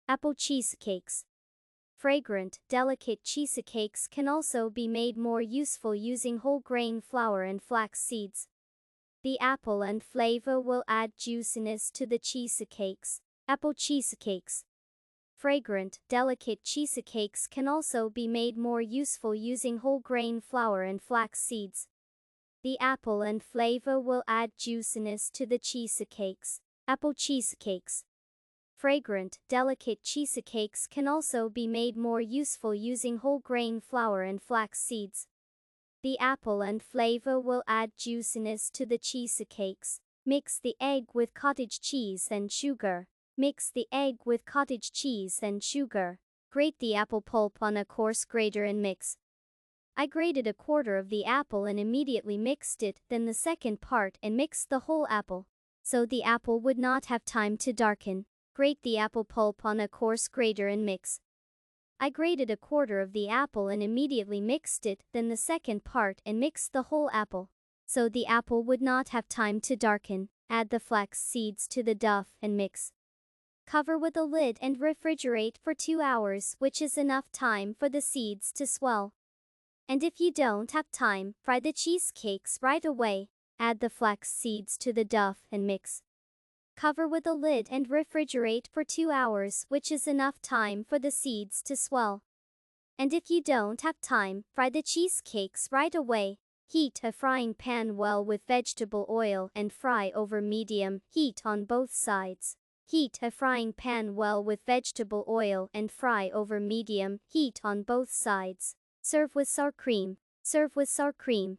Apple cheesecakes. Fragrant, delicate cheesecakes can also be made more useful using whole grain flour and flax seeds. The apple and flavor will add juiciness to the cheesecakes. Apple cheesecakes. Fragrant, delicate cheesecakes can also be made more useful using whole grain flour and flax seeds. The apple and flavor will add juiciness to the cheesecakes. Apple cheesecakes. Fragrant, delicate cheesecakes can also be made more useful using whole grain flour and flax seeds. The apple and flavor will add juiciness to the cheesecakes. Mix the egg with cottage cheese and sugar. Mix the egg with cottage cheese and sugar. Grate the apple pulp on a coarse grater and mix. I grated a quarter of the apple and immediately mixed it, then the second part and mixed the whole apple, so the apple would not have time to darken. Grate the apple pulp on a coarse grater and mix. I grated a quarter of the apple and immediately mixed it, then the second part and mixed the whole apple, so the apple would not have time to darken. Add the flax seeds to the dough and mix. Cover with a lid and refrigerate for 2 hours, which is enough time for the seeds to swell. And if you don't have time, fry the cheesecakes right away. Add the flax seeds to the dough and mix. Cover with a lid and refrigerate for 2 hours, which is enough time for the seeds to swell. And if you don't have time, fry the cheesecakes right away. Heat a frying pan well with vegetable oil and fry over medium heat on both sides. Heat a frying pan well with vegetable oil and fry over medium heat on both sides. Serve with sour cream. Serve with sour cream.